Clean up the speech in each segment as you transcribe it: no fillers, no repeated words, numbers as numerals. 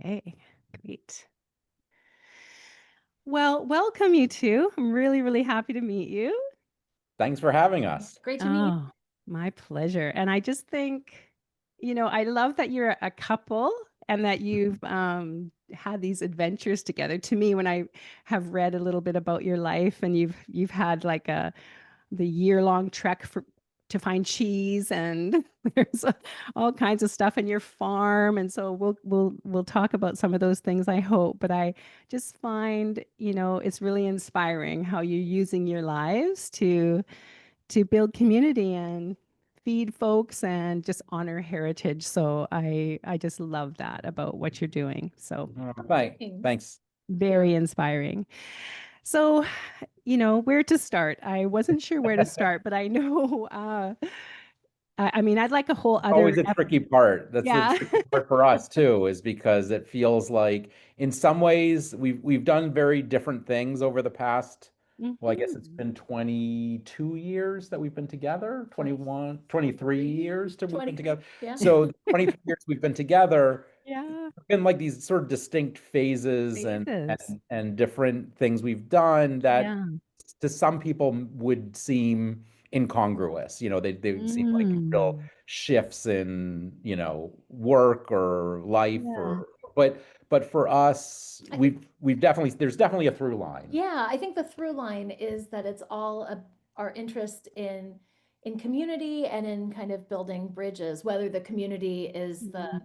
Okay, great. Well, welcome you two. I'm really, really happy to meet you. Thanks for having us. Great to meet you. Oh, my pleasure. And I just think, I love that you're a couple and that you've had these adventures together. To me, when I have read a little bit about your life and you've had like the year-long trek to find cheese and there's all kinds of stuff in your farm, and so we'll talk about some of those things, I hope. But I just find, it's really inspiring how you're using your lives to build community and feed folks and just honor heritage. So I just love that about what you're doing. So Thanks. very inspiring. So, where to start? I wasn't sure where to start, but I know, I mean, I'd like a whole other, Always a tricky part. That's the yeah. tricky part for us too, is because it feels like in some ways we've done very different things over the past, well, I guess it's Mhm. been 22 years that we've been together, 21, 23 years we've 20, been together. yeah. So 23 years we've been together, Yeah. been like these sort of distinct phases and Phases. different things we've done that Yeah. to some people would seem incongruous. They seem like real Mm. shifts in, work or life Yeah. or but for us, we've definitely there's definitely a through line. Yeah, I think the through line is that it's all our interest in community and in kind of building bridges, whether the community is the Mm.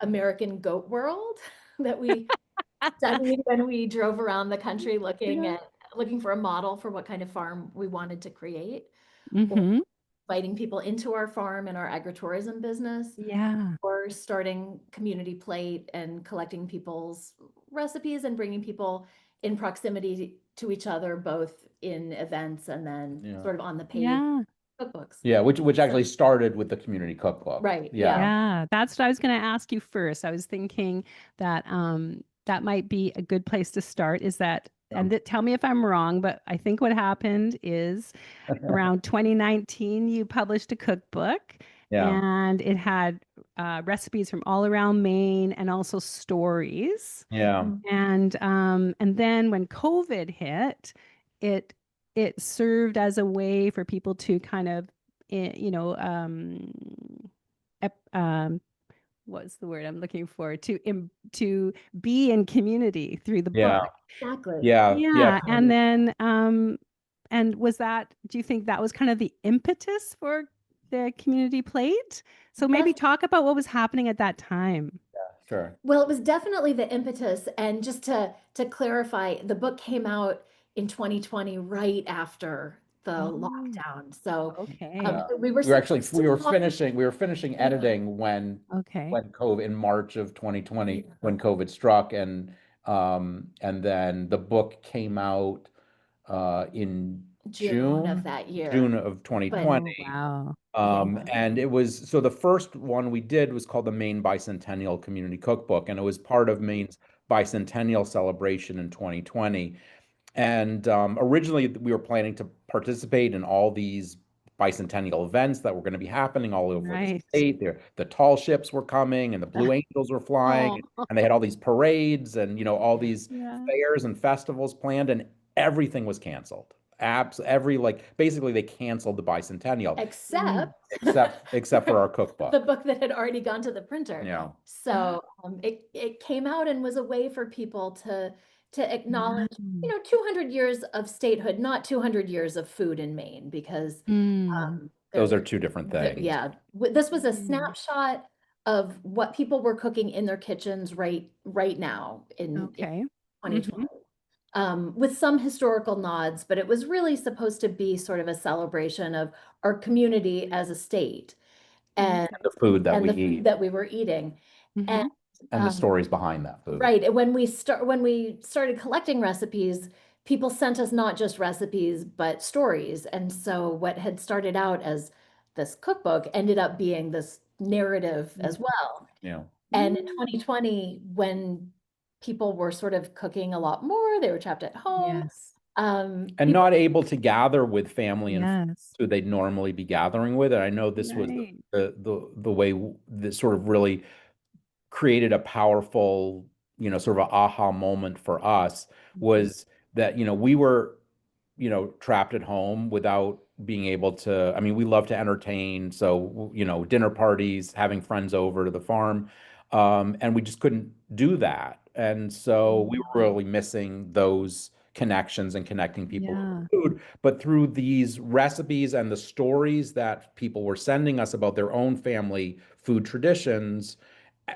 American goat world that we studied when we drove around the country Yeah. looking for a model for what kind of farm we wanted to create, or Mm-hmm. inviting people into our farm and our agritourism business, Yeah. or starting community plate and collecting people's recipes and bringing people in proximity to each other, both in events and then Yeah. sort of on the page Yeah. cookbooks. Yeah, which So, actually started with the community cookbook. right. Yeah. Yeah. Yeah, that's what I was going to ask you first. I was thinking that that might be a good place to start. Is that, and tell me if I'm wrong, but I think what happened is around 2019, you published a cookbook, Yeah. and it had recipes from all around Maine and also stories. Yeah. And then when COVID hit, it it served as a way for people to kind of, um, what's the word I'm looking for? To be in community through the Yeah. book. Exactly. Yeah. Yeah. Yeah, and then and was that, do you think that was kind of the impetus for the community plate? So maybe That's talk about what was happening at that time. Sure. Well, it was definitely the impetus. And just to clarify, the book came out in 2020, right after the Oh, lockdown. So okay. we were We were actually supposed to launch. we were finishing Yeah. editing when Okay. COVID in March of 2020 Yeah. when COVID struck, and then the book came out in June of that June year. of But 2020. Oh, wow. yeah, And it was so the first one we did was called the Maine Bicentennial Community Cookbook, and it was part of Maine's bicentennial celebration in 2020. And originally, we were planning to participate in all these bicentennial events that were going to be happening all over the Right. state. The tall ships were coming, and the Blue Angels were flying, Oh, and they had all these parades and all these yeah. fairs and festivals planned, and everything was canceled. Like basically they canceled the bicentennial Mm. except except for our cookbook. the book that had already gone to the printer. Yeah. So it came out and was a way for people to acknowledge, Mm. 200 years of statehood, not 200 years of food in Maine, because Mm. Those there, are two different things. yeah, this was a Mm. snapshot of what people were cooking in their kitchens right now in Okay. 2020. Hmm. With some historical nods, but it was really supposed to be sort of a celebration of our community as a state and Okay. The food that we the food eat that we were eating. And Hmm. and the stories behind that food. right, when we started collecting recipes, people sent us not just recipes, but stories. And so what had started out as this cookbook ended up being this narrative as well. Yeah. And in Mm. 2020, when people were sort of cooking a lot more, they were trapped at home. Yes. And People, not able to gather with family and friends Yes. who they'd normally be gathering with. And I know this was Right. the way that sort of really created a powerful sort of an aha moment for us Mhm. was that, we were, trapped at home without being able to, I mean, we love to entertain. So, dinner parties, having friends over to the farm. And we just couldn't do that. And so we were Mhm. really missing those connections and connecting people with Yeah. food. But through these recipes and the stories that people were sending us about their own family food traditions,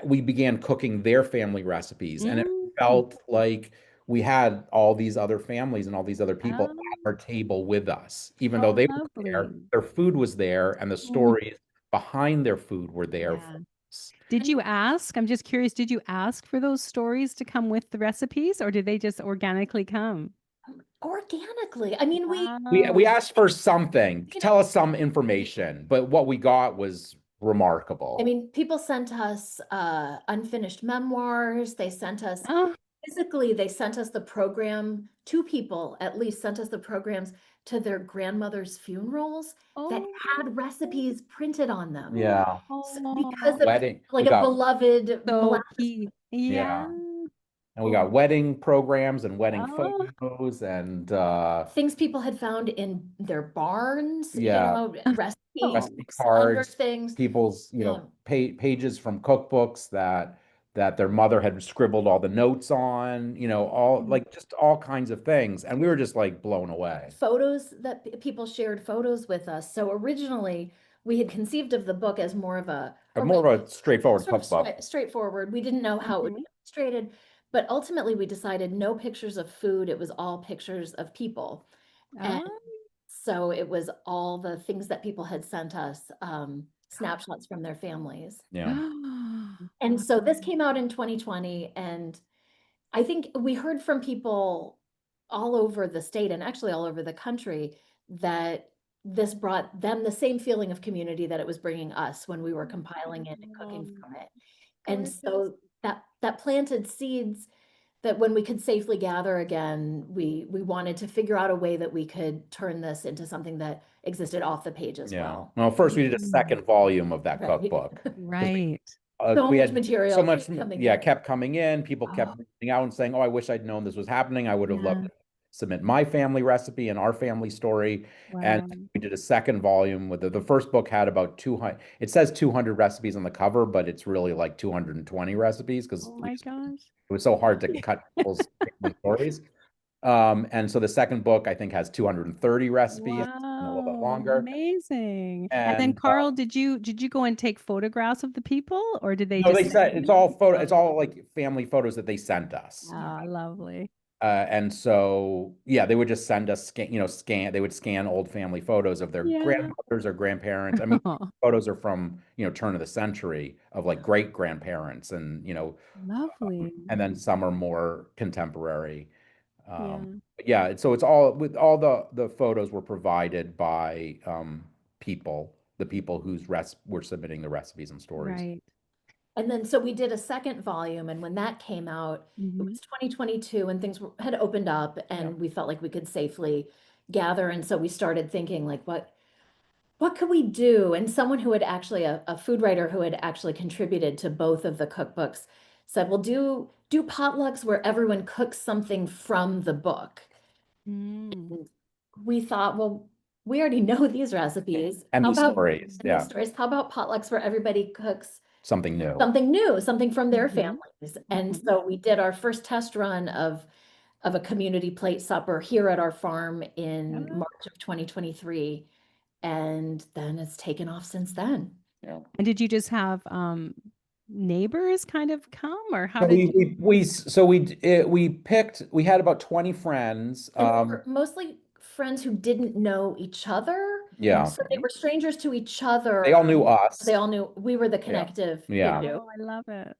we began cooking their family recipes. And it Mm. felt like we had all these other families and all these other people Oh, at our table with us, even though oh, they were there, lovely. their food was there, and the Mm. stories behind their food were there for Yeah. us. Did And you ask? I'm just curious, did you ask for those stories to come with the recipes or did they just organically come? organically, I mean, We Wow. asked for something, you know, tell us some information, but what we got was I remarkable. mean, people sent us unfinished memoirs. They sent us Oh, physically, they sent us the program. Two people at least sent us the programs to their grandmother's funerals that oh, had recipes printed on them. Yeah. Because oh, it was Wedding, like we a got, beloved so molasses. key. Yeah. yeah. And we got wedding programs and wedding Oh, photos and Things people had found in their barns, yeah, recipes oh, recipe under cards, things. people's, Um, pages from cookbooks that their mother had scribbled all the notes on, all mm. like just all kinds of things. And we were just like blown away. photos that people shared photos with us. So originally we had conceived of the book as more of a More of a straightforward sort of cookbook. straightforward. We didn't know how it would be Mhm. illustrated, but ultimately we decided no pictures of food. It was all pictures of people. And Oh. so it was all the things that people had sent us, snapshots from their families. Yeah. And so this came out in 2020, and I think we heard from people all over the state and actually all over the country that this brought them the same feeling of community that it was bringing us when we were compiling it and cooking Oh, from it. And gorgeous. so that planted seeds that when we could safely gather again, we wanted to figure out a way that we could turn this into something that existed off the page as Yeah. well. Well, first we did a Mm. second volume of that Right. cookbook because Right. So we much had so material much, kept coming yeah, in. kept coming in. People Oh, kept reaching out and saying, "Oh, I wish I'd known this was happening. I would have loved Yeah. to submit my family recipe and our family story." And Wow. we did a second volume with the first book had about 200. It says 200 recipes on the cover, but it's really like 220 recipes because Oh my gosh. it was so hard to cut people's family stories. And so the second book, I think, has 230 recipes and a little bit Wow, longer. amazing. And then And Carl, did you go and take photographs of the people or did they no, they just send said you? it's all like family photos that they sent us. Ah, lovely. And so, yeah, they would just send us they would scan old family photos of their Yeah. grandmothers or grandparents. I mean, photos are from, turn of the century of like great grandparents Lovely. and then some are more contemporary. Yeah. But yeah, so it's all with all the photos were provided by the people whose were submitting the recipes and stories. Right. and then so we did a second volume, and when that came out, it Mhm. was 2022, and had opened up, Yeah. and we felt like we could safely gather. And so we started thinking, like, what could we do? And someone who had actually a food writer who had actually contributed to both of the cookbooks said, well, do potlucks where everyone cooks something from the book. Mm. And we thought, well, we already know these recipes. And How these about stories, and these yeah, stories? How about potlucks where everybody cooks something new. something new, something from their Mhm. families? And Mhm. so we did our first test run of a community plate supper here at our farm in Ah. March of 2023. And then it's taken off since then. Yeah. And did you just have neighbors kind of come or how So did you? we had about 20 friends. And they were mostly friends who didn't know each other. Yeah, So they Okay. were strangers to each they all other. knew us. They all knew we were the Yeah, connective yeah. tissue. Oh, I love it.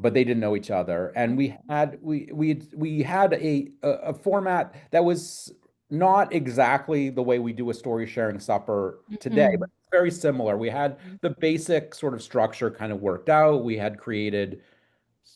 But they didn't know each other, and we had a format that was not exactly the way we do a story sharing supper today, but Mhm. very similar. We had the basic sort of structure kind of worked out. We had created.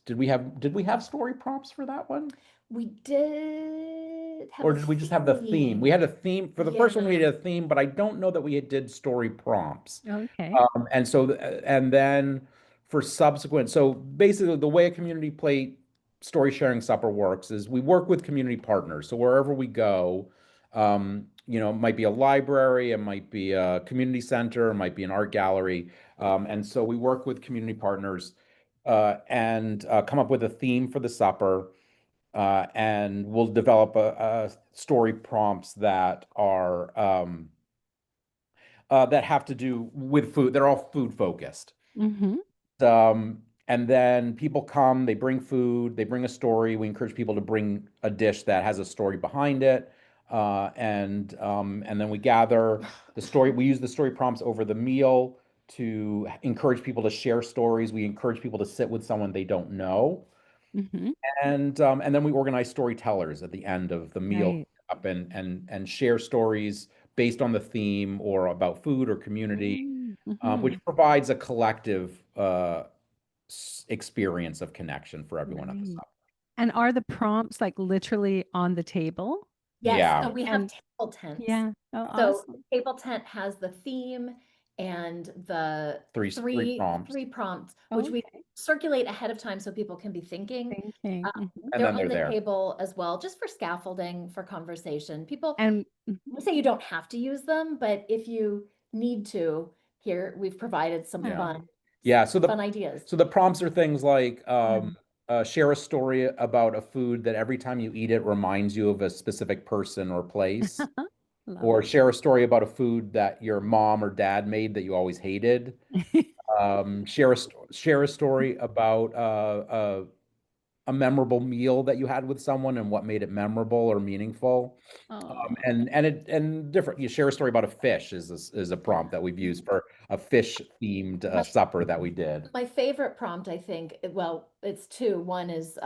Did we have story prompts for that one? We did have Or a did we just have the theme? We theme. had a theme for the first one. We Yeah. had a theme, but I don't know that we did story prompts. Okay. And then for subsequent, so basically the way a community plate story sharing supper works is we work with community partners. So wherever we go, it might be a library, it might be a community center, it might be an art gallery. And so we work with community partners and come up with a theme for the supper. And we'll develop a story prompts that are that have to do with food. They're all food focused. Mm-hmm. And then people come, they bring food, they bring a story. We encourage people to bring a dish that has a story behind it. And then we gather the story. We use the story prompts over the meal to encourage people to share stories. We encourage people to sit with someone they don't know. Mm-hmm. And then we organize storytellers at the end of the meal Right. up and share stories based on the theme or about food or community, Mm-hmm. which provides a collective experience of connection for everyone at the Right. supper. And are the prompts like literally on the table? Yes, Yeah. so we have And table tents. yeah. Oh, So awesome. the table tent has the theme and the Three prompts. three prompts, which we Okay. circulate ahead of time so people can be thinking. Thinking. Mhm. And They're then on they're the there. table as well, just for scaffolding, for conversation. People And we say you don't have to use them, but if you need to, here we've provided some Yeah. Yeah. fun ideas. So the prompts are things like fun. share a story about a food that every time you eat it reminds you of a specific person or place. Love Or share a story about a food that your mom or dad made that you always hated. it. Share a story about a memorable meal that you had with someone and what made it memorable or meaningful. Oh. And different. You share a story about a fish is a prompt that we've used for a fish themed supper that we did. My favorite prompt, I think, well, it's two. One is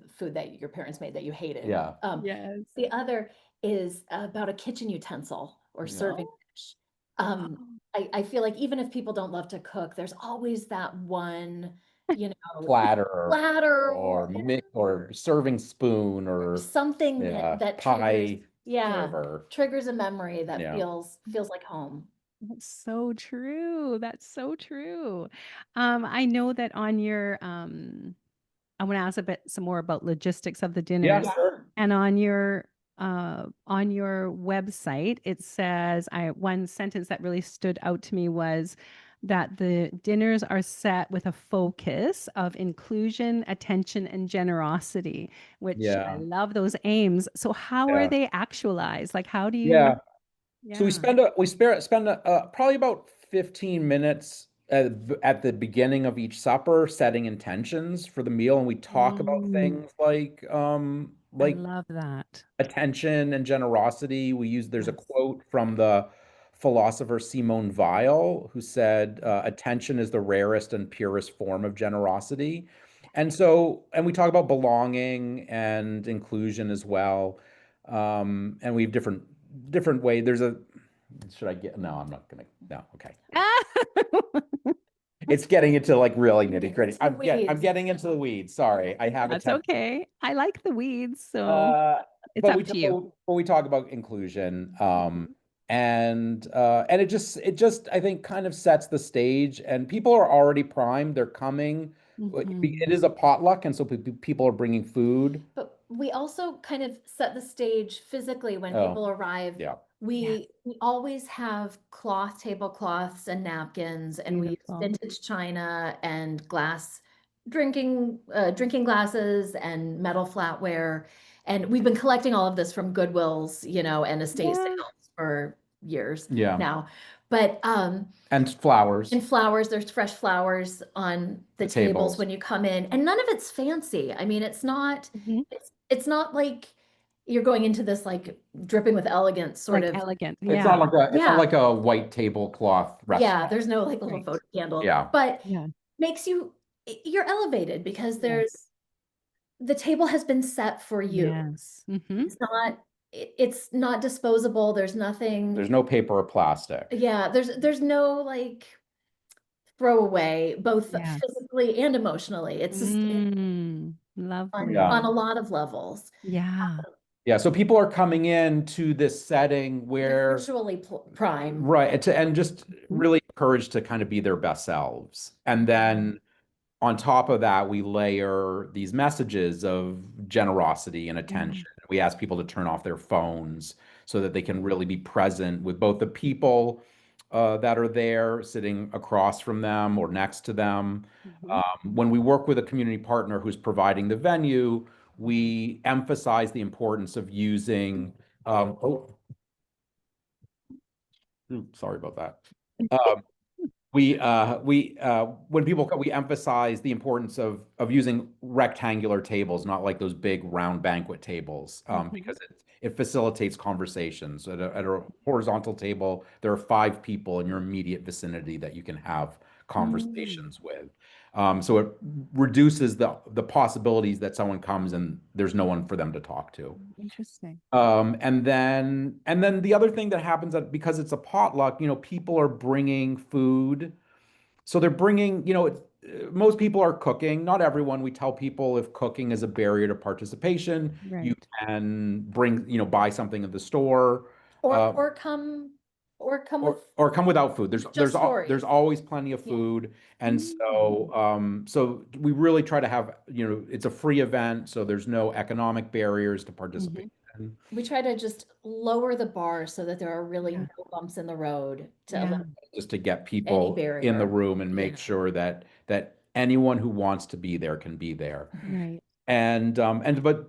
food that your parents made that you hated. Yeah. Yes. The other is about a kitchen utensil or serving dish. Oh. I feel like even if people don't love to cook, there's always that one, Platter or serving spoon or something that pie, triggers, triggers a memory that Yeah. feels like home. That's so true. That's so true. I know that on your I want to ask some more about logistics of the Yeah, dinners. sure. And on your website, it says one sentence that really stood out to me was that the dinners are set with a focus of inclusion, attention, and generosity, which I Yeah. love those aims. So how are Yeah. they actualized? Like how do Yeah. you So we spend probably about 15 minutes at the beginning of each supper setting intentions for the meal, and we talk about things like I love that. attention and generosity. There's a Yes. quote from the philosopher Simone Weil who said, attention is the rarest and purest form of generosity. And we talk about belonging and inclusion as well. And we have different way. Should I get, no, I'm not gonna, no, okay. It's getting into like really nitty gritty. I'm getting into the weeds. Sorry. I have That's okay. I like the weeds, so it's but up to you. we talk about inclusion, Mhm. and it just I think kind of sets the stage, and people are already primed. They're coming. Mhm. It is a potluck, and so people are bringing food. But we also kind of set the stage physically when Oh, people arrive. yeah. We always have tablecloths and napkins, and we use Beautiful. vintage china and glass drinking glasses and metal flatware. And we've been collecting all of this from Goodwills, and estate Yeah. sales for years Yeah. now. But And flowers. and flowers, there's fresh flowers on the tables when you come in, and none of it's fancy. I mean, it's not Mhm. it's not like you're going into this like dripping with elegance sort Like of. elegant. It's Yeah. not like a white tablecloth Yeah, restaurant. there's no like little Right. photo candle. Yeah. But Yeah. makes you're elevated because Yes. the table has been set for you. Yes. Mhm. It's not disposable. There's nothing. There's no paper or plastic. Yeah, there's no like throwaway, both Yes. physically and emotionally. It's just Lovely. on a lot of levels. Yeah. Yeah, so people are coming in to this setting where Visually prime. right, and just really encouraged to kind of be their best selves. And then on top of that, we layer these messages of generosity and Mm, attention. We ask people to turn off their phones so that they can really be present with both the people that are there sitting across from them or next to them. mhm, When we work with a community partner who's providing the venue, we emphasize the importance of using, oh, sorry about that. Um, we when people come, we emphasize the importance of using rectangular tables, not like those big round banquet tables, mhm, because it facilitates conversations. At a horizontal table, there are five people in your immediate vicinity that you can have mm, conversations with. So it reduces the possibilities that someone comes and there's no one for them to talk to. interesting. And then the other thing that happens that because it's a potluck, people are bringing food. So they're bringing, most people are cooking. Not everyone. We tell people if cooking is a barrier to participation, you Right. can bring, buy something at the store, Or uh, or come or come or with or come without food. There's just there's al- there's stories. always plenty of Yeah. food, and Mm, so we really try to have, it's a free event, so there's no economic barriers to participation. mhm, We try to just lower the bar so that there are really yeah, no bumps in the road to yeah, eliminate Just to get any people in the barrier. room and Yeah. make sure that anyone who wants to be there can be there. right.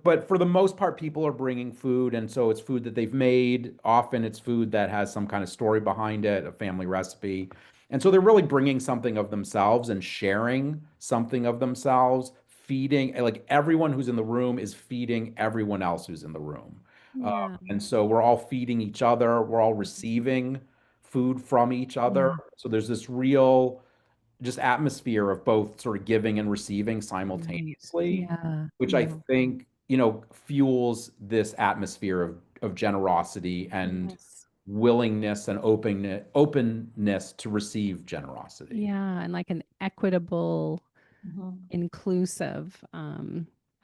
But for the most part, people are bringing food, and so it's food that they've made. Often it's food that has some kind of story behind it, a family recipe. And so they're really bringing something of themselves and sharing something of themselves, feeding, like everyone who's in the room is feeding everyone else who's in the room. Yeah. And so we're all feeding each other, we're all receiving food from each other. Yeah. So there's this real just atmosphere of both sort of giving and receiving Right. simultaneously, Yeah. which I Yeah. think, fuels this atmosphere of generosity and Yes. willingness and openness to receive generosity. Yeah. And like an equitable, Mhm. inclusive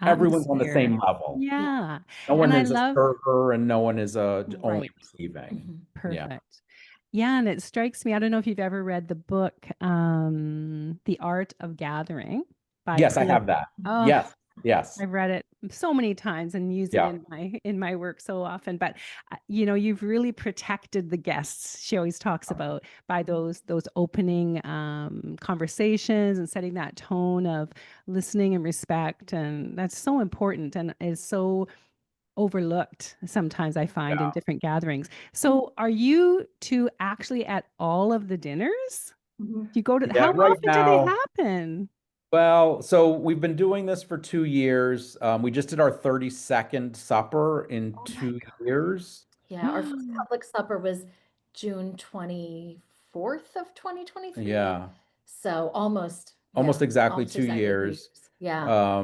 Everyone's on the atmosphere. same level. Yeah. Yeah. No And one I is a love, server and no one is only right. receiving. Mhm. Yeah. Perfect. Yeah. And it strikes me, I don't know if you've ever read the book, The Art of Gathering by Yes, I Karl. have that. Oh, Yes. Yes. I've read it so many times and use it Yeah. in my work so often. But you've really protected the guests. She always talks about by those opening conversations and setting that tone of listening and respect, and that's so important and is so overlooked sometimes I find in Yeah. different gatherings. So, are you two actually at all of the dinners? Mhm. Do you go to Yeah. how Right often do they now. happen? Well, so we've been doing this for 2 years. We just did our 32nd supper in Oh my 2 years. Yeah, our first public supper was June 24th of 2023. Yeah, So almost, almost yeah, exactly almost two exactly years. 2 years. Yeah.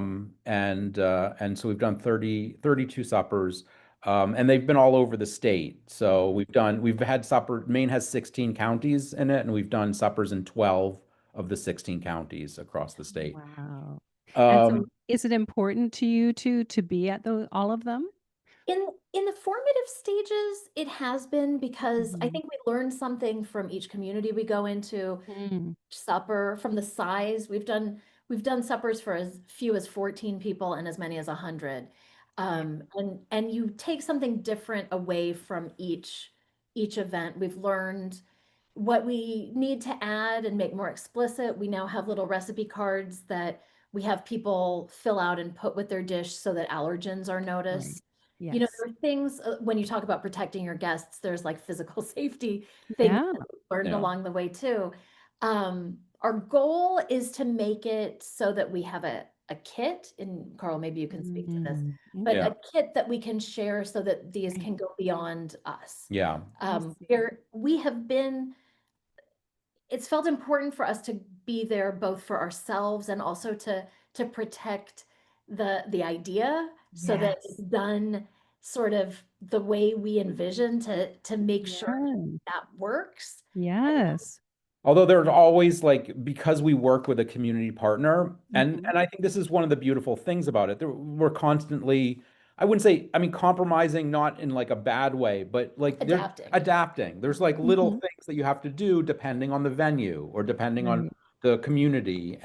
And so we've done 32 suppers. And they've been all over the state. So we've had supper. Maine has 16 counties in it, and we've done suppers in 12 of the 16 counties across the state. Wow. And so Um, is it important to you to be at those all of them? In the formative stages, it has been because I Mhm. think we learned something from each community we go into. Mm, Supper from the size. We've done suppers for as few as 14 people and as many as 100. yeah, And you take something different away from each event. We've learned what we need to add and make more explicit. We now have little recipe cards that we have people fill out and put with their dish so that allergens are right. noticed. Yes. There are things when you talk about protecting your guests, there's like physical safety things Yeah. that we've learned yeah, along the way too. Our goal is to make it so that we have a kit, and Carl, maybe you can speak to this, but yeah, a kit that we can share so that these Right. can go beyond us. yeah. I see. Where we have been, it's felt important for us to be there both for ourselves and also to protect the idea so that it's Yes. done sort of the way we envision to make sure Yeah. that works. Yes. Although there's always like because we work with a community partner, and Mhm. and I think this is one of the beautiful things about it. We're constantly, I wouldn't say, I mean, compromising, not in like a bad way, but like they're Adapting. adapting. There's like little Mhm. things that you have to do depending on the venue or depending on Right. the community.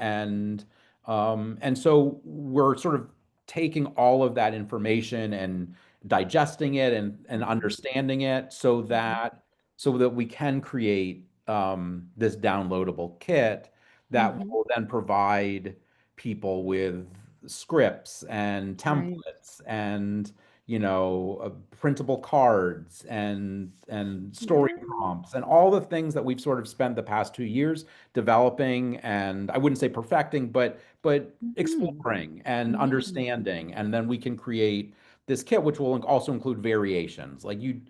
And so we're sort of taking all of that information and digesting it and Mhm. understanding it Mhm. so that we can create this downloadable kit that Mhm. will then provide people with scripts and Right. templates and printable cards and story Yeah. prompts and all the things that we've sort of spent the past 2 years developing, and I wouldn't say perfecting, but Mhm. exploring and Mhm. understanding. And then we can create this kit, which will also include variations. Like you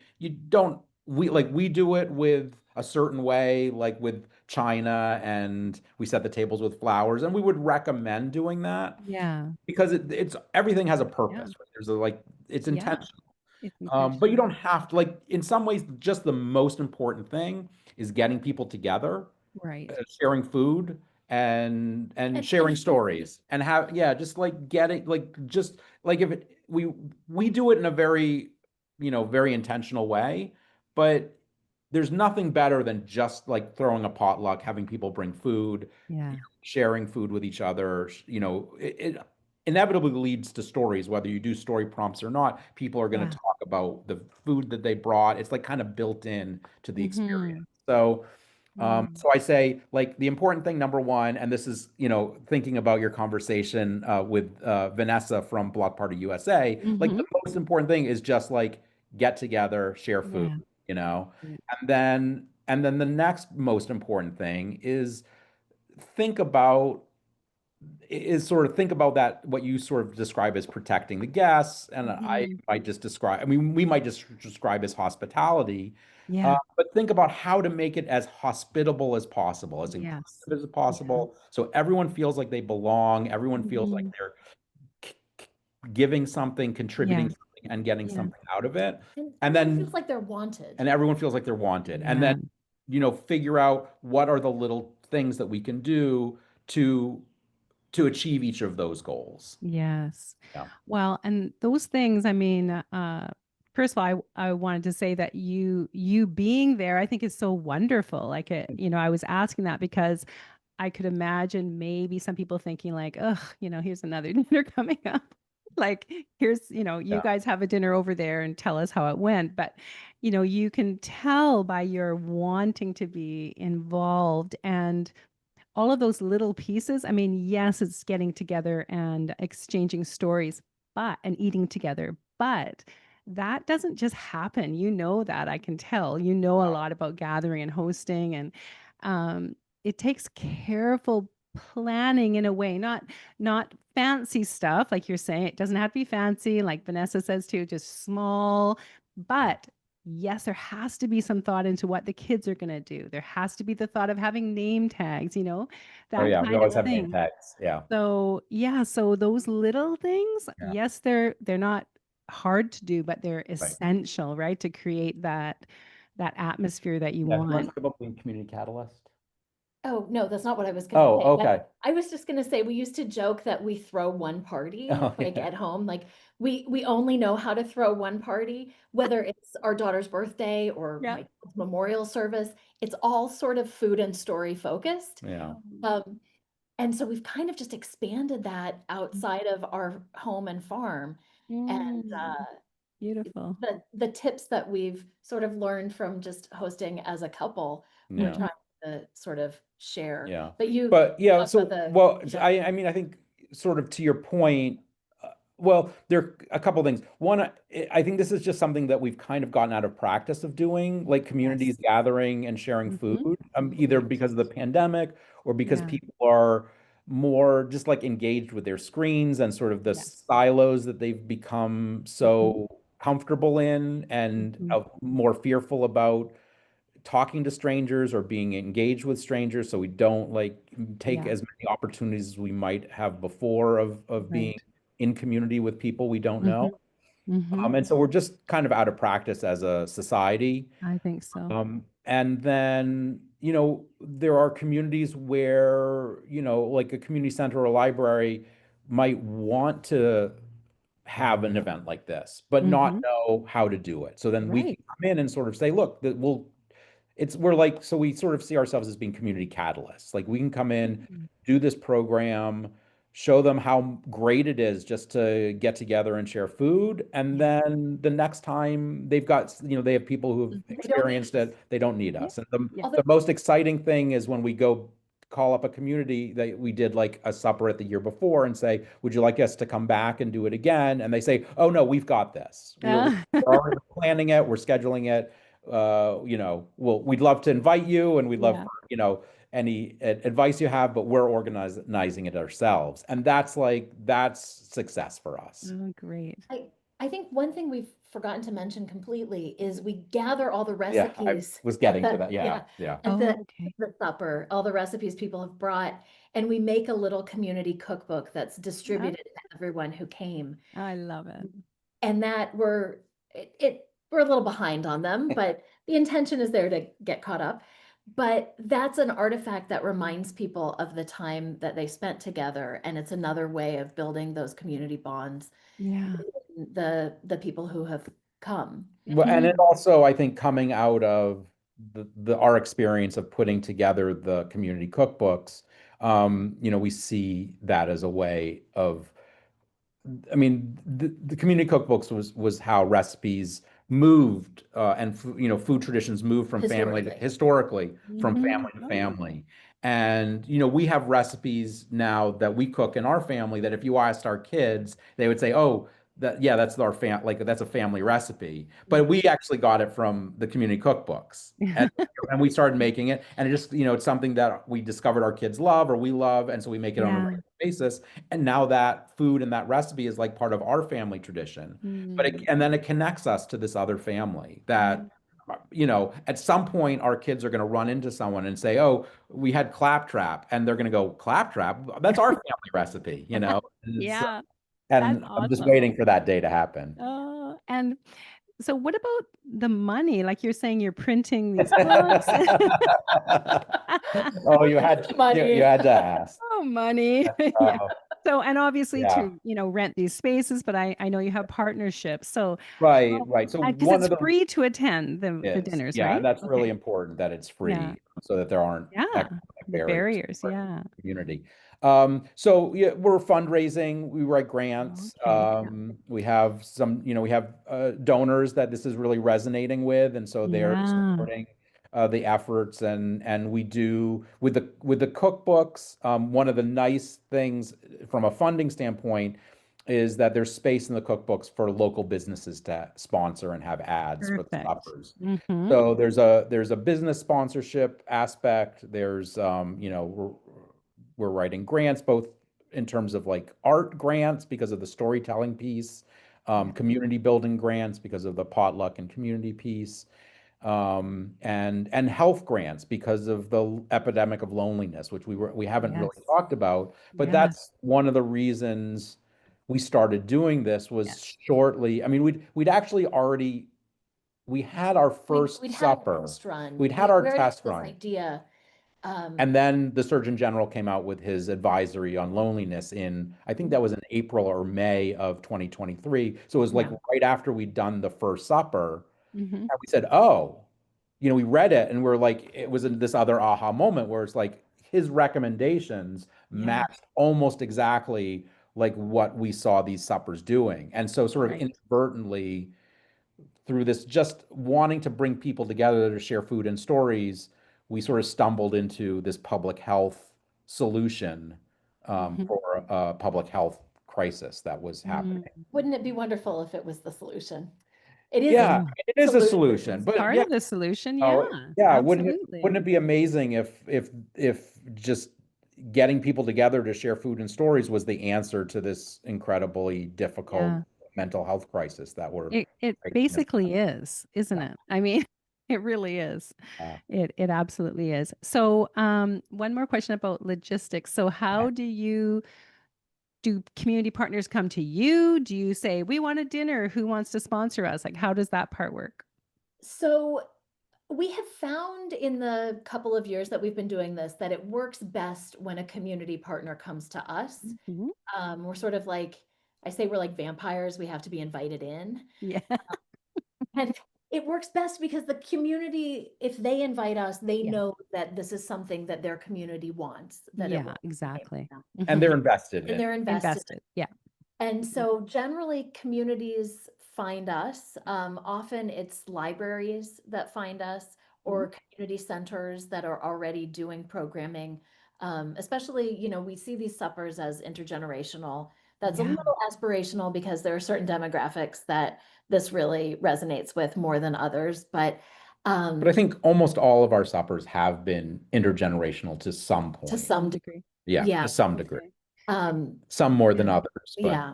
don't we do it with a certain way, like with China, and we set the tables with flowers, and we would recommend doing that Yeah. because it's everything has a Yeah. purpose, right? It's Yeah. intentional. It's But you intentional. don't have to, like, in some ways, just the most important thing is getting people together, Right. sharing food and And sharing stories and have, yeah, just like getting, like, just like if it, we do it in a very, very intentional way, but there's nothing better than just like throwing a potluck, having people bring food, Yeah. sharing food with each other. It inevitably leads to stories, whether you do story prompts or not. People are going Yeah. to talk about the food that they brought. It's like kind of built in to the experience. Mhm. So, Mm. so I say, like, the important thing, number one, and this is, thinking about your conversation with Vanessa from Block Party USA, like Mhm. the most important thing is just like get together, share food, Yeah. you know, Yeah. and then the next most important thing is think about think about that, what you sort of describe as protecting the guests, and I Mhm. might just describe, I mean, we might just describe as hospitality, Yeah. but think about how to make it as hospitable as possible, as Yes. inclusive as Yeah. possible, so everyone feels like they belong, everyone feels like Mhm. they're k- k- giving something, contributing Yeah. something, and getting yeah, Yeah. something out of it, and and everyone feels then like they're wanted. everyone feels like they're wanted, and then Yeah. figure out what are the little things that we can do to achieve each of those goals. Yes. Yeah. Well, and those things, I mean, first of all, I wanted to say that you being there, I think is so wonderful. Like I was asking that because I could imagine maybe some people thinking like, ugh, here's another dinner coming up. Like, here's, you Yeah. guys have a dinner over there and tell us how it went. But, you can tell by your wanting to be involved and all of those little pieces. I mean, yes, it's getting together and exchanging stories, and eating together, but that doesn't just happen. That I can tell. A lot about gathering and hosting, and it takes careful planning in a way, not fancy stuff like you're saying. It doesn't have to be fancy, like Vanessa says too, just small, but yes, there has to be some thought into what the kids are going to do. There has to be the thought of having name tags, Oh that yeah, we kind of always have name thing. tags. Yeah. So, yeah, so those little things, Yeah. yes, they're not hard to do, but they're Right. essential, right? To create that atmosphere that you Yeah. Do you want to want. talk about being community catalyst? Oh, no, that's not what I was gonna say. Oh, okay. I was just gonna say, we used to joke that we throw one party, Oh, like, yeah. at home, like, we only know how to throw one party, whether it's our daughter's birthday or Yeah. my kid's memorial service, it's all sort of food and story focused. Yeah. Um, and so we've kind of just expanded that outside of our home and farm, and, Mm, beautiful. the tips that we've sort of learned from just hosting as a couple, we're Yeah. Mhm. trying to sort of share. Yeah. But you But yeah, talked about so, the well, yeah, I mean, I think, sort of to your point, well, there are a couple things. One, I think this is just something that we've kind of gotten out of practice of doing, like communities Yes. gathering and sharing food, Mhm. either Right. because of the pandemic or because Yeah. people are more just like engaged with their screens and sort of the Yes. silos that they've become Mhm. so comfortable in, and Mhm. more fearful about talking to strangers or being engaged with strangers, so we don't like take Yeah. as many opportunities as we might have before of being Right. in community with people we don't know. Mhm. Mhm. And so we're just kind of out of practice as a society. I think so. And then, there are communities where, like a community center or a library might want to have an event like this, but not Mhm. know how to do it. So then we can Right. come in and sort of say, look, that we're like, so we sort of see ourselves as being community catalysts. Like, we can come in, Mm. do this program, show them how great it is just to get together and share food. And then the next time they've got, they have people who've They don't, experienced it, they don't need Yeah. us. And the, Yeah. although the most exciting thing is when we go call up a community that we did like a supper at the year before and say, would you like us to come back and do it again? And they say, oh no, we've got this. We're already planning it, we're scheduling it. We'd love to invite you and we'd love Yeah. for, any advice you have, but we're organizing it ourselves. And that's success for us. Oh, great. I think one thing we've forgotten to mention completely is we gather all the Yeah, I recipes was at getting to the, that. Yeah, yeah. at Oh, okay. the supper, all the recipes people have brought, and we make a little community cookbook that's distributed to everyone who came. I love it. And that we're a little behind on them, but the intention is there to get caught up. But that's an artifact that reminds people of the time that they spent together, and it's another way of building those community bonds. Yeah. The people who have come. Well, and it also, I think, coming out of our experience of putting together the community cookbooks, we see that as a way of, I mean, the community cookbooks was how recipes moved, and food traditions moved from family to historically from family to family. And we have recipes now that we cook in our family that if you asked our kids, they would say, "Oh, that's our that's a family recipe." But we actually got it from the community cookbooks, and we started making it, and it just it's something that we discovered our kids love or we love, and so we make it on a regular basis. And now that food and that recipe is like part of our family tradition. And then it connects us to this other family that, at some point our kids are going to run into someone and say, "Oh, we had claptrap," and they're going to go, "Claptrap? That's our family recipe," Yeah. That's And I'm just awesome. waiting for that day to happen. Oh, and so what about the money? Like you're saying you're printing these books. Oh, you had to ask. Oh, money. Yeah. So, and obviously Yeah. to, rent these spaces, but I know you have partnerships. So, Right. So because one it's of them free to attend the is, dinners, yeah, right? and that's really Okay. important that it's Yeah. free so that there aren't Yeah. economic The barriers barriers. for Yeah. the community. So yeah, we're fundraising. We write grants. Okay. We have some, we have donors that this is really resonating with, and so they're Yeah. supporting the efforts. And we do with the cookbooks. One of the nice things from a funding standpoint is that there's space in the cookbooks for local businesses to sponsor and have ads for the Perfect. suppers. Mm-hmm. So there's a business sponsorship aspect. There's we're writing grants both in terms of like art grants because of the storytelling piece, community building grants because of the potluck and community piece, and health grants because of the epidemic of loneliness, which we haven't really Yes. talked about. But Yeah. that's one of the reasons we started doing this was shortly. I mean, we'd actually already we had our first We'd supper. had a test run. We'd had our We already test had this run. idea. And then the Surgeon General came out with his advisory on loneliness I think that was in April or May of 2023. So it was like right after we'd done the first supper. Mm-hmm. And we said, oh, we read it and we're like, it was in this other aha moment where it's like his recommendations matched almost exactly like what we saw these suppers doing. And so sort of inadvertently through this just wanting to bring people together to share food and stories, we sort of stumbled into this public health solution for a public health crisis that was happening. Wouldn't it be wonderful if it was the solution? It is. Yeah, it is a solution, but Part yeah, of the solution. yeah, Absolutely. wouldn't it be amazing if just getting people together to share food and stories was the answer to this incredibly difficult mental health crisis that we're It basically is, isn't it? I mean, it really is. It absolutely is. So, one more question about logistics. So, how do community partners come to you? Do you say, we want a dinner? Who wants to sponsor us? Like, how does that part work? So we have found in the couple of years that we've been doing this that it works best when a community partner comes to us. We're sort of like, I say we're like vampires. We have to be invited in. Yeah. it works best because the community, if they invite us, they Yeah. know that this is something that their community wants, that it Yeah, will be safe for exactly. them. And Mhm. they're invested in And it. they're invested. Invested. Yeah. And Mhm. so generally communities find us. Often it's libraries that find us Mhm. or community centers that are already doing programming. Especially, we see these suppers as intergenerational. That's a Yeah. little aspirational because there are certain demographics that this really resonates with more than others. But But I um, think almost all of our suppers have been intergenerational to some to point. some Some degree, degree. Yeah, yeah. to some degree. Okay. Some more than And others, but yeah.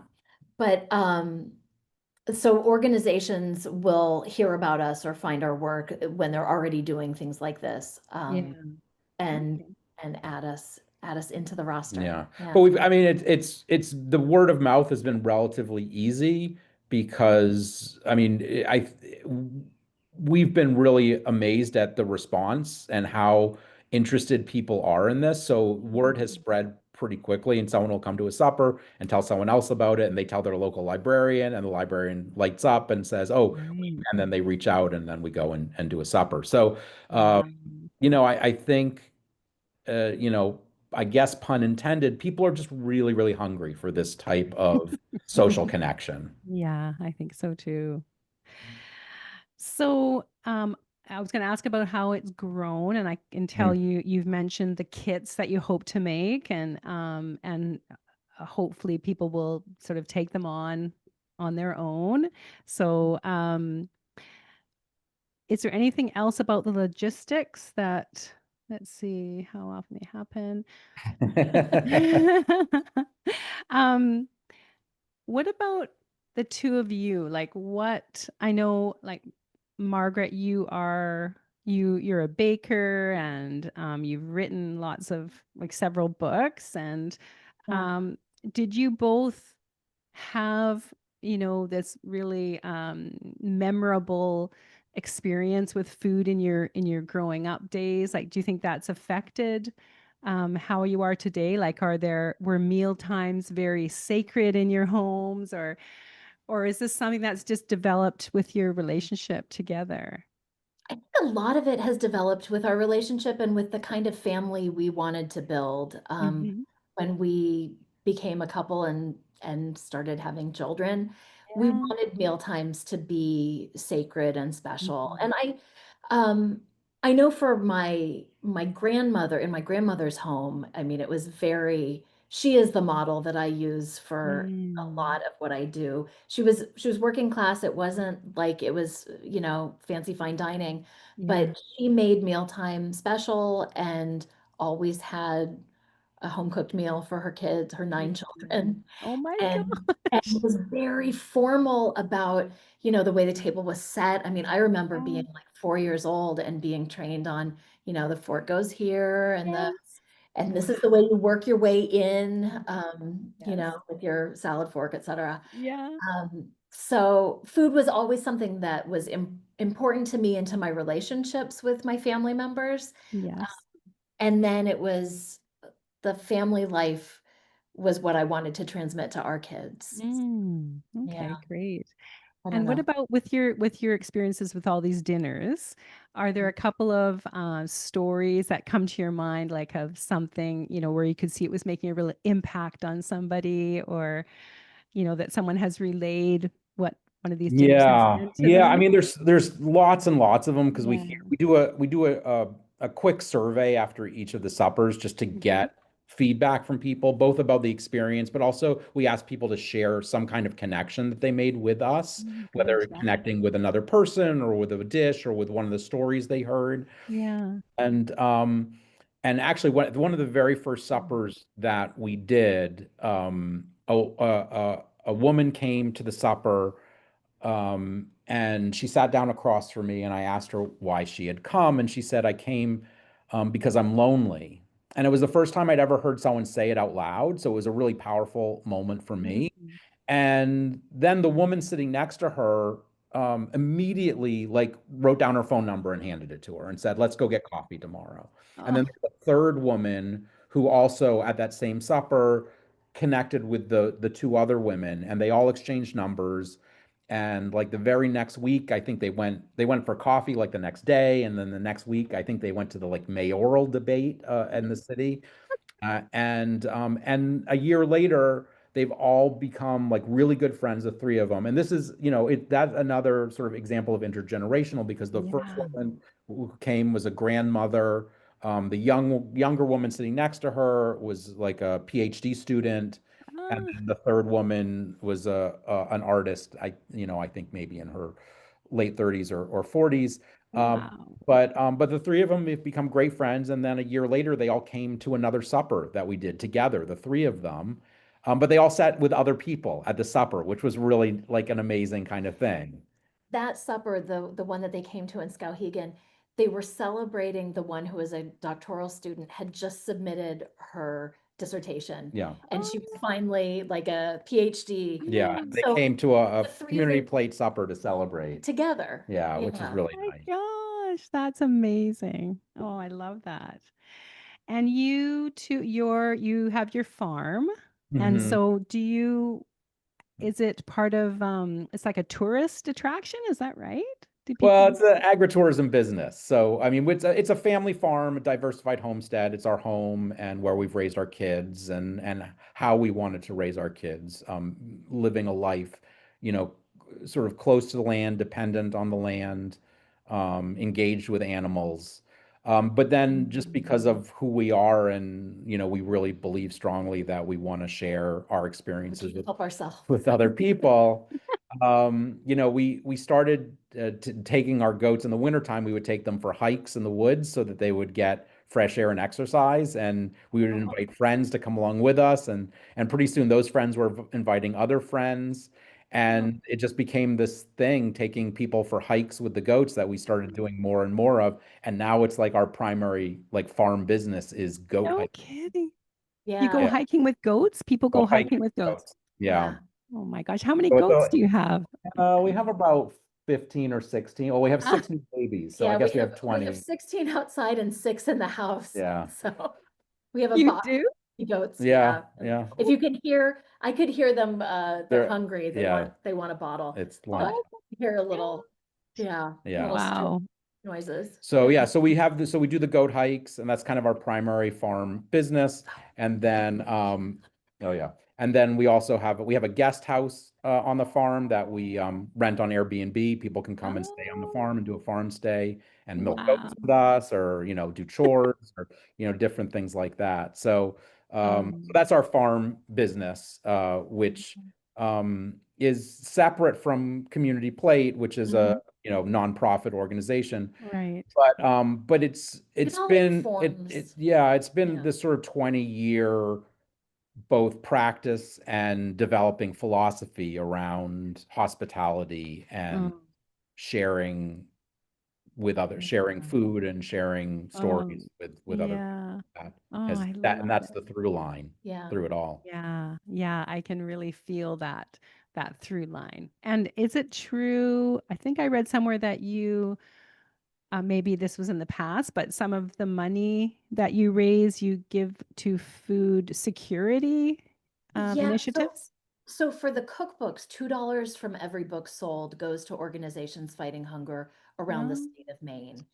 But so organizations will hear about us or find our work when they're already doing things like this, Yeah. and Okay. add us into the roster. yeah. Yeah. But I mean, it's the word of mouth has been relatively easy because I mean, we've been really amazed at the response and how interested people are in this. So word has Mhm. spread pretty quickly, and someone will come to a supper and tell someone else about it, and they tell their local librarian, and the librarian lights up and says, "Oh," Right. and then they reach out, and then we go and do a supper. So, uh, Wow. I think, you know, I guess pun intended, people are just really, really hungry for this type of social connection. Yeah, I think so too. So, I was going to ask about how it's grown, and I can tell Mhm. you've mentioned the kits that you hope to make, and hopefully people will sort of take them on their own. So, is there anything else about the logistics that, let's see how often they happen? um, What about the two of you? Like what I know, like Margaret, you're a baker and you've written lots of like several books and Yeah. um did you both have, this really memorable experience with food in your growing up days? Like, do you think that's affected how you are today? Like, were meal times very sacred in your homes, or is this something that's just developed with your relationship together? I think a lot of it has developed with our relationship and with the kind of family we wanted to build, Hmm. when we became a couple and started having children. We Yeah. wanted meal times to be sacred and special. Mhm. And I know for my grandmother in my grandmother's home, I mean, it was she is the model that I use for a Mm. lot of what I do. She was working class. It wasn't like it was, fancy fine dining, Yeah. but she made mealtime special and always had a home cooked meal for her kids, her 9 Mhm. children. Oh my And gosh. was very formal about, the way the table was set. I mean, I remember being Oh, like 4 years old and being trained on, the fork goes here yes. and Wow. this is the way you work your way in, Yes. with your salad fork, etc. Yeah. So food was always something that was important to me and to my relationships with my family members. Yes. And then it was the family life was what I wanted to transmit to our kids. Yeah, Okay, great. I don't And what know. about with your experiences with all these dinners? Are there a couple of stories that come to your mind, like of something, where you could see it was making a real impact on somebody, or, that someone has relayed what one of these dinners has Yeah, meant to yeah. I them? mean, there's lots and lots of them because Yeah. we do a quick survey after each of the suppers just to Hmm. get feedback from people, both about the experience, but also we ask people to share some kind of connection that they made with us, Good. whether Yeah. connecting with another person or with a dish or with one of the stories they heard. Yeah. And actually, one of the very first suppers that we did, a woman came to the supper, and she sat down across from me, and I asked her why she had come, and she said, "I came because I'm lonely." And it was the first time I'd ever heard someone say it out loud, so it was a really powerful moment for me. Mhm. And then the woman sitting next to her immediately like wrote down her phone number and handed it to her and said, "Let's go get coffee tomorrow." And then Oh, the third woman who also at that same supper connected with the two other women, and they all exchanged numbers. And like the very next week, I think they went for coffee like the next day, and then the next week, I think they went to the like mayoral debate in the city. And a year later, they've all become like really good friends, the three of them. And this is, that's another sort of example of intergenerational, because the first Yeah. woman who came was a grandmother. The younger woman sitting next to her was like a PhD student, and Ah, then the third woman was an artist. I think maybe in her late 30s or 40s. Um, wow. but the three of them have become great friends, and then a year later, they all came to another supper that we did together, the three of them. But they all sat with other people at the supper, which was really like an amazing kind of thing. That supper, the one that they came to in Skowhegan, they were celebrating the one who was a doctoral student, had just submitted her dissertation, Yeah, and she was Oh, finally like a PhD. yeah. They So came to a the three of community them plate supper to celebrate. together. Yeah, which is Yeah. really my nice. gosh, that's amazing. Oh, I love that. And you too, you have your farm. And Hmm. so is it part of it's like a tourist attraction, is that right? Do Well, people it's an agritourism business. So, I mean, it's a family farm, a diversified homestead. It's our home and where we've raised our kids, and how we wanted to raise our kids, living a life, you know, sort of close to the land, dependent on the land, engaged with animals. But then just because Mm. of who we are, and, we really believe strongly that we want to share our We experiences can't help ourselves. with other people. We started taking our goats in the wintertime. We would take them for hikes in the woods so that they would get fresh air and exercise. And we would Oh, invite friends to come along with us. And pretty soon those friends were inviting other friends. oh, And it just became this thing, taking people for hikes with the goats, that we started doing more and more of. And now it's like our primary like farm business is goat No hiking. kidding. You go yeah, Yeah. hiking with goats? People Go go hiking hiking with with goats. goats. Yeah. yeah. Oh my gosh, how many So it's goats a do you have? we have about 15 or 16. Well, we have Ah, six new babies, so I yeah, guess we have we have 20. 16 outside and 6 in the house. Yeah. So we have a You box do? of goats, Yeah. yeah. And Yeah. if you can hear, I could hear them, they're They're hungry. yeah, They want a bottle, it's lunch. but Oh you hear a my little, yeah, gosh. Yeah. little stir Wow. noises. So Yeah. yeah, so we do the goat hikes, and that's kind of our primary farm business. And then oh yeah. And then we have a guest house on the farm that we rent on Airbnb. People can come and stay on the Oh, farm and do a farm stay and milk wow. goats with us, or do chores, or different things like that. So Um, that's our farm business, which is separate from Community Plate, which is a Mhm. nonprofit organization. right. But it's It it's all been it informs, yeah, it's been yeah. this sort of 20-year both practice and developing philosophy around hospitality and Mm, sharing Yeah. food and sharing oh, stories with other people. yeah. That Oh, has I that and love that's it. the through line Yeah. through it all. Yeah, yeah, I can really feel that through line. And is it true? I think I read somewhere that maybe this was in the past, but some of the money that you raise, you give to food security Yeah, initiatives. so for the cookbooks, $2 from every book sold goes to organizations fighting hunger around the Oh, state of Maine.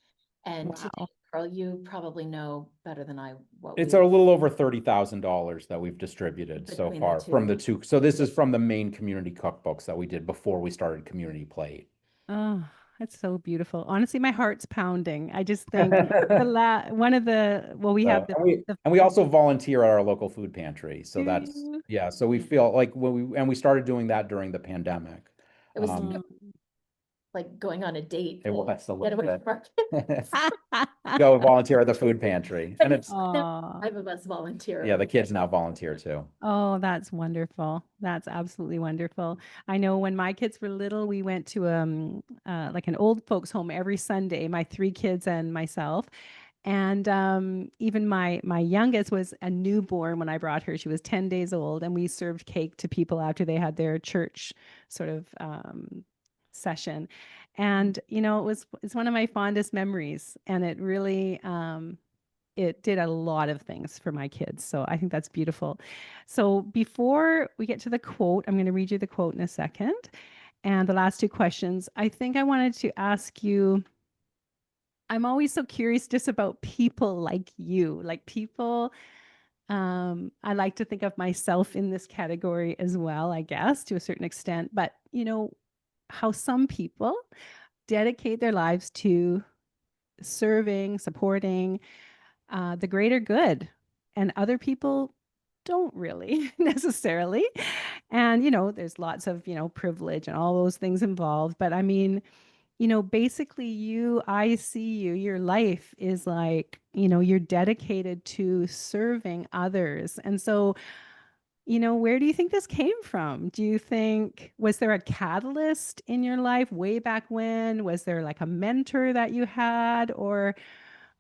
And to wow. date, Carl, you probably know better than I what It's a we've little over $30,000 that we've distributed so between the far from two. the two. So this is from the main community cookbooks that we did before we started Community Plate. Oh, that's so beautiful. Honestly, my heart's pounding. I just think one of the well, we have So, and we also volunteer at our local food pantry. So that's the yeah. So we Yeah. feel like we started doing that during the pandemic. It was mm. like going on a date It to was a get little away bit. from our kids. Go volunteer at the food pantry, and it's There Oh, were 5 of us yeah. The volunteering. kids now volunteer too. oh, that's wonderful. That's absolutely wonderful. I know when my kids were little, we went to like an old folks home every Sunday, my three kids and myself. And even my youngest was a newborn when I brought her. She was 10 days old, and we served cake to people after they had their church sort of session. And it's one of my fondest memories, and it did a lot of things for my kids. So I think that's beautiful. So before we get to the quote, I'm going to read you the quote in a second. And the last two questions, I think I wanted to ask you, I'm always so curious just about people like you, like people. I like to think of myself in this category as well, I guess, to a certain extent. But, how some people dedicate their lives to serving, supporting the greater good, and other people don't really necessarily. And, there's lots of, privilege and all those things involved. But I mean, basically I see you, your life is like, you're dedicated to serving others. And so, where do you think this came from? Do you think, was there a catalyst in your life way back when? Was there like a mentor that you had? Or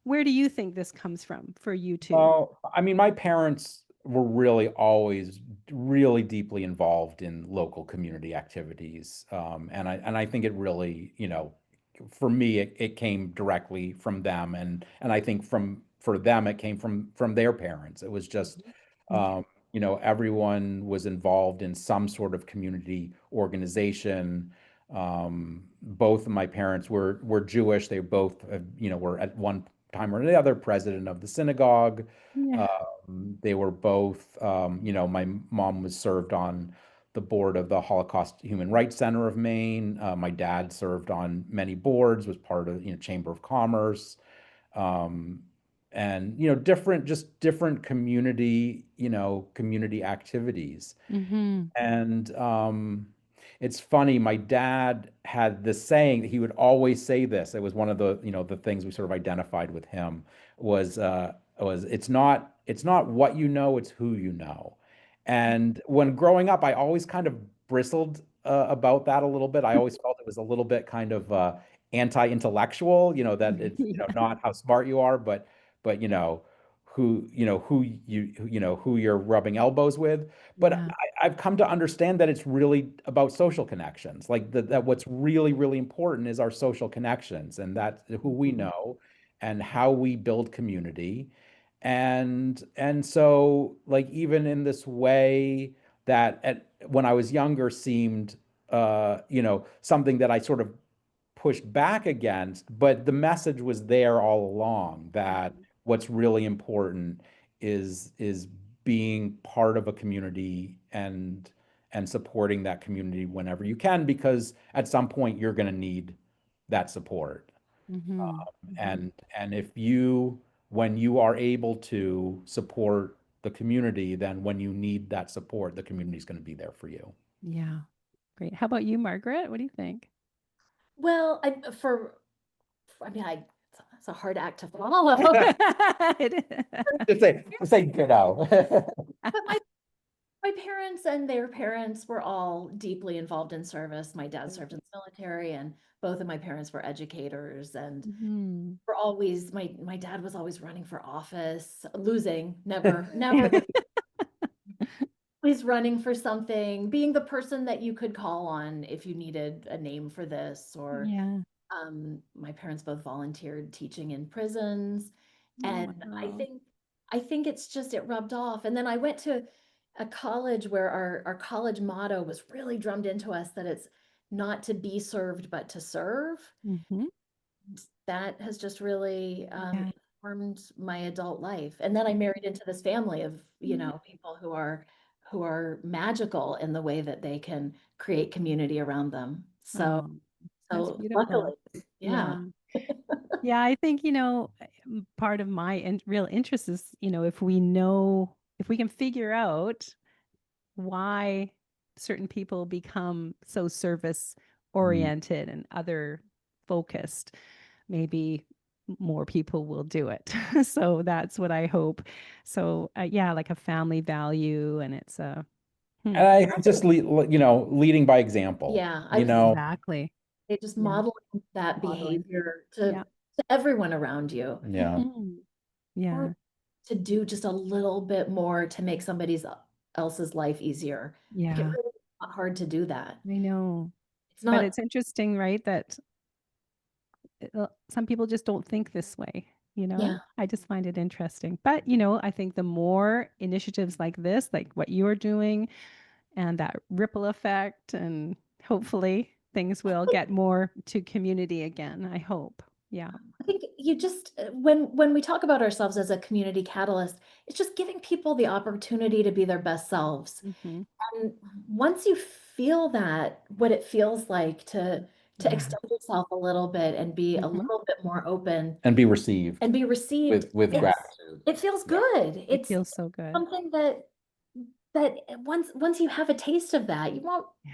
where do you think this comes from for you too? Well, I mean, my parents were really always really deeply involved in local community activities. And I think it really, for me, it came directly from them. And I think for them, it came from their parents. It was just, Okay. um, everyone was involved in some sort of community organization. Both of my parents were Jewish. They both, were at one time or another president of the synagogue. Yeah. They were both, my mom was served on the board of the Holocaust Human Rights Center of Maine. My dad served on many boards, was part of, Chamber of Commerce, um, and, just different community activities. Mm-hmm. And it's funny, my dad had this saying that he would always say this. It was one of the things we sort of identified with him was it's not what you know, it's who you know. And when growing up, I always kind of bristled about that a little bit. I always felt it was a little bit kind of anti-intellectual, that it's, Yeah. not how smart you are, but who you're rubbing elbows with. But Yeah. I've come to understand that it's really about social connections. Like that what's really, really important is our social connections, and that's who we Mhm. know and how we build community. And so, like, even in this way that when I was younger seemed something that I sort of pushed back against, but the message was there all along that Mhm. what's really important is being part of a community and supporting that community whenever you can, because at some point you're going to need that support. Mhm. Mhm. And if you when you are able to support the community, then when you need that support, the community is going to be there for you. Yeah. Great. How about you, Margaret? What do you think? Well, I mean, it's a hard act to follow. It Just say ditto. But my parents and their parents were all deeply involved in service. My dad served in the military, and both of my parents were educators, and Mhm. were always my dad was always running for office, losing, never the always running for something, being the person that you could call on if you needed a name for this, or Yeah. my parents both volunteered teaching in prisons. Oh, And wow. I think it's just it rubbed off. And then I went to a college where our college motto was really drummed into us that it's not to be served, but to serve. Mhm. That has just really Yeah. informed my adult life. And then I married into this family of, Yeah. people who are magical in the way that they can create community around them. So Oh, that's so beautiful. luckily, yeah. Yeah. Yeah, I think, part of my real interest is, if we can figure out why certain people become so service Mm. oriented and other focused, maybe more people will do it. So that's what I hope. So, yeah, like a family value, and it's a, And I think just leading by example, Yeah, exactly. it just Yeah. modeling that Modeling. behavior Yeah. to everyone around you, yeah. Mhm. or Yeah. to do just a little bit more to make somebody's else's life easier. Like it Yeah. really is not hard to do that. I know. It's But not, it's interesting, right? That some people just don't think this way, yeah, I just find it interesting. But, I think the more initiatives like this, like what you're doing, and that ripple effect, and hopefully things will get more to community again. I hope. Yeah. I think you just when we talk about ourselves as a community catalyst, it's just giving people the opportunity to be their best selves. Mhm. And once you feel that, what it feels like to Yeah. extend yourself a little bit and be a Mhm. little bit more open And be received and be received, with it's Yes. gratitude. it feels Yeah. good. It It's feels so good. something that once you have a taste of that, Yeah.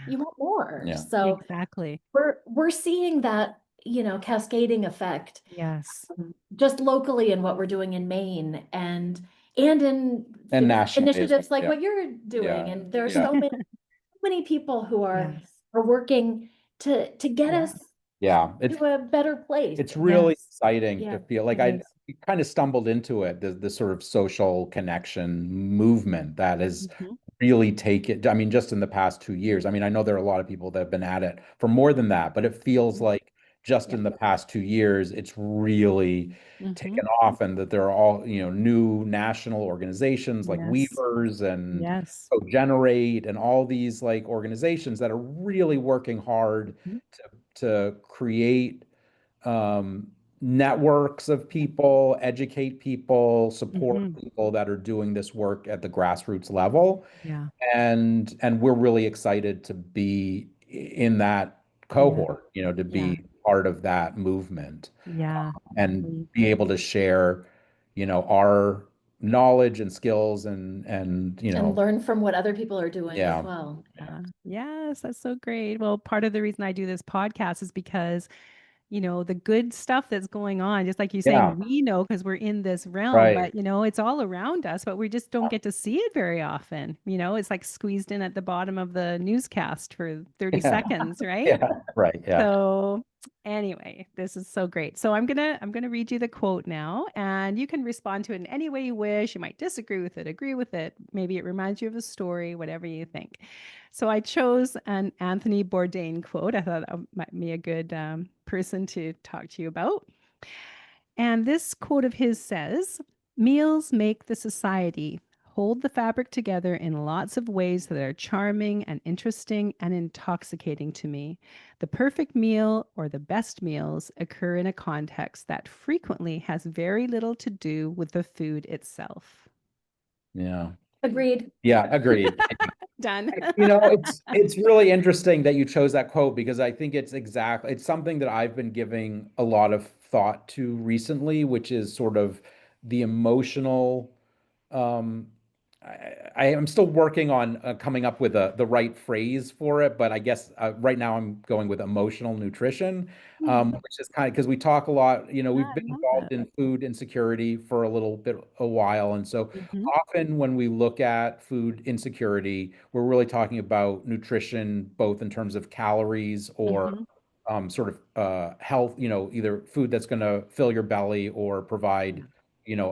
you want more. Yeah. So Exactly. we're seeing that, cascading effect Yes. just locally in what we're doing in Maine and in And nationally as initiatives like yeah. what you're doing. Yeah. And there are Yeah. so many people who Yes. are working to get Yeah. us Yeah. to a better place. It's really Yes. exciting Yeah. to feel like It I is. kind of stumbled into it, the sort of social connection movement that has Mhm. really taken, I mean, just in the past 2 years. I mean, I know there are a lot of people that have been at it for more than that, but it feels like just Yeah. in the past 2 years, it's really Mhm. taken off, and that there are all, new national organizations like Yes. Weavers and Yes. Generate and all these like organizations that are really working hard Mhm. to create networks of people, educate people, support Mhm. people that are doing this work at the grassroots level. Yeah. And we're really excited to be in that Yeah. cohort, to Yeah. be part of that movement Yeah. and We be able to share, our knowledge and skills and And learn from what other people are doing as yeah. well. Yes, that's so great. Well, part of the reason I do this podcast is because, the good stuff that's going on, just like you're Yeah, saying, we know because we're in this realm, right. but it's all around us, but we just don't get to see it very often. It's like squeezed in at the bottom of the newscast for 30 Yeah, seconds, right? yeah, right. Yeah. So anyway, this is so great. So I'm gonna read you the quote now, and you can respond to it in any way you wish. You might disagree with it, agree with it. Maybe it reminds you of a story, whatever you think. So I chose an Anthony Bourdain quote. I thought that might be a good person to talk to you about. And this quote of his says, "Meals make the society hold the fabric together in lots of ways that are charming and interesting and intoxicating to me. The perfect meal or the best meals occur in a context that frequently has very little to do with the food itself." Yeah. Agreed. Yeah, agreed. Done. It's really interesting that you chose that quote because I think it's something that I've been giving a lot of thought to recently, which is sort of the emotional um I am still working on coming up with the right phrase for it, but I guess right now I'm going with emotional nutrition, which is kind of because we talk a lot, Yeah, we've I been love involved that. in food insecurity for a little bit, a while. And so Hmm. often when we look at food insecurity, we're really talking about nutrition, both in terms of calories or Hmm. sort of health, either food that's going to fill your belly or Yeah. provide,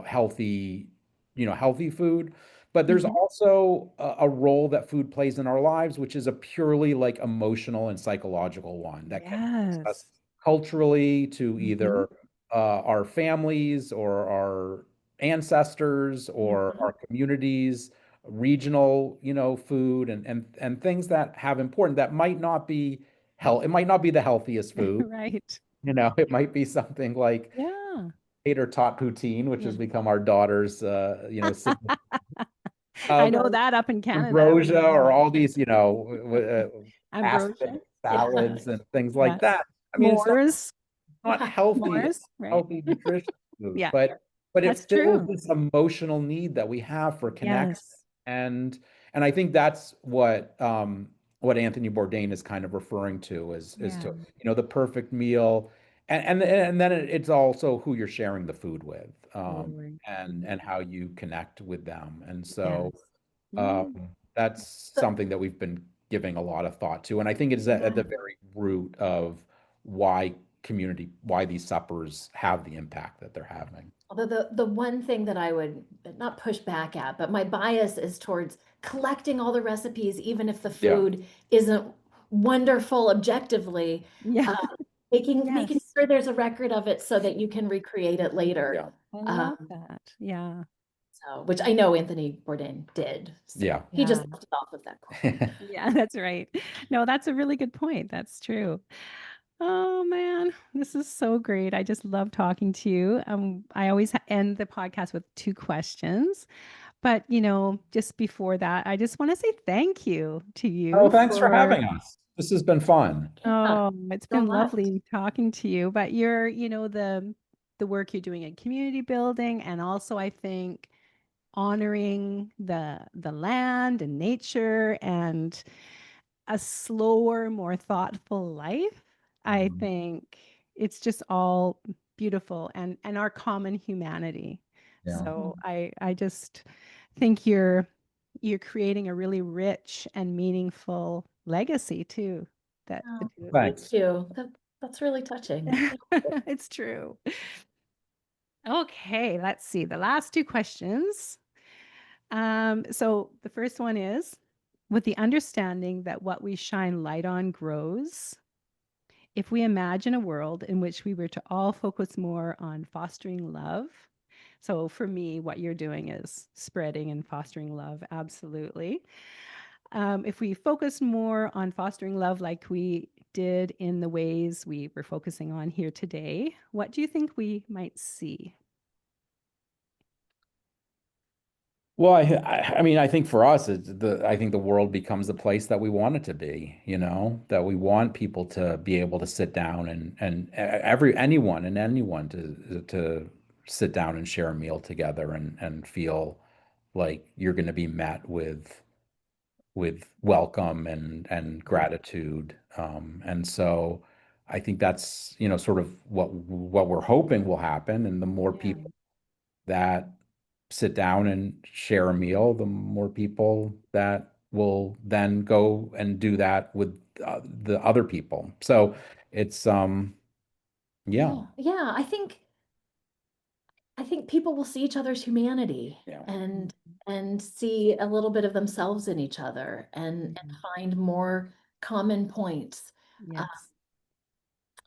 healthy, healthy food. But there's Hmm. also a role that food plays in our lives, which is a purely like emotional and psychological one that connects us Yes. culturally to Hmm. either our families or our ancestors or Hmm. our communities, regional, food and things that have important that might not be health. It might not be the healthiest food. Right. It might be something like Yeah. tater tot poutine, which Yeah. has become our daughter's, I know or that up in Canada. ambrosia, or all these, Ambrosia. aspic Yeah. salads and things like Yes. that. I mean, it's S'mores. not healthy, S'mores. Right. healthy nutrition food, Yeah. but That's it fills true. this emotional need that we have for connection. Yes. And I think that's what Anthony Bourdain is kind of referring to is Yeah. to, the perfect meal. And then it's also who you're sharing the food with, Totally. and how you connect with them. And so Yes. Mm. that's So, something that we've been giving a lot of thought to. And I think it's at yeah. the very root of why these suppers have the impact that they're having. Although the one thing that I would not push back at, but my bias is towards collecting all the recipes, even if the Yeah. food isn't wonderful objectively, Yeah. uh, making Yes. sure there's a record of it so that you can recreate it later. Yeah. I love Um, that. Yeah. which I know Anthony Bourdain did. So Yeah. he just Yeah. left it off of that quote. Yeah, that's right. No, that's a really good point. That's true. Oh man, this is so great. I just love talking to you. I always end the podcast with two questions, but just before that, I just want to say thank you to Oh, you thanks for for. having us. This has been fun. Yeah, Oh, it's so been much. lovely talking to you. But the work you're doing in community building, and also I think honoring the land and nature and a slower, more thoughtful life. I Mhm. think it's just all beautiful and our common humanity. Yeah. So I just think you're creating a really rich and meaningful legacy too. That the Oh, two of you. thank Thanks. you. That's really touching. It's true. Okay, let's see. The last two questions. So the first one is, with the understanding that what we shine light on grows, if we imagine a world in which we were to all focus more on fostering love. So for me, what you're doing is spreading and fostering love, absolutely. If we focus more on fostering love like we did in the ways we were focusing on here today, what do you think we might see? Well, I mean, I think for us, I think the world becomes the place that we want it to be, that we want people to be able to sit down and anyone to sit down and share a meal together and feel like you're going to be met with welcome and gratitude. And so I think that's, sort of what we're hoping will happen. And the more Yeah. people that sit down and share a meal, the more people that will then go and do that with the other people. So it's yeah, Yeah, I think people will see each other's humanity yeah, and see a little bit of themselves in each other and Mhm. find more common points, Yes.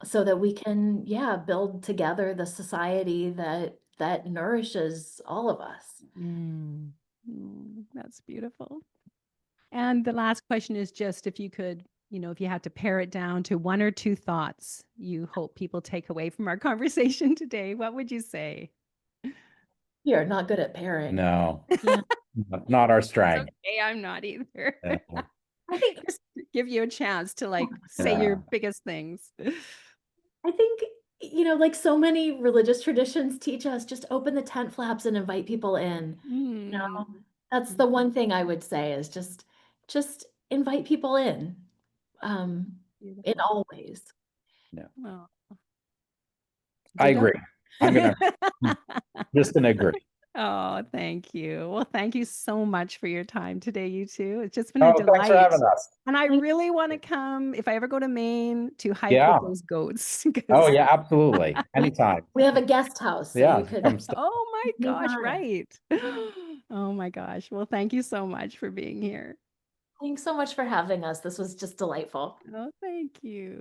so that we can, yeah, build together the society that nourishes all of us. Mm. That's beautiful. And the last question is just if you could, if you had to pare it down to one or two thoughts you hope people take away from our conversation today, what would you say? You're not good at pairing. no, Yeah. not our That's strength. okay. I'm not either. Yeah, I think Just to give you a chance to say your yeah, biggest things. I think, like so many religious traditions teach us, just open the tent flaps and invite people in. You Mm. know, that's the one thing I would say is just invite people in Beautiful. all ways. yeah. Oh, I ditto. agree. I'm gonna just gonna agree. Oh, thank you. Well, thank you so much for your time today, you two. It's just been a Oh, thanks for delight. having us. And I Thank really want to come, if I ever go to Maine, to hike with Yeah. those goats Oh, because, yeah, absolutely. We Anytime. we have a guest house, so Yeah, you could come stay. oh my gosh, anytime. right. Oh my gosh. Well, thank you so much for being here. Thanks so much for having us. This was just delightful. Oh, thank you.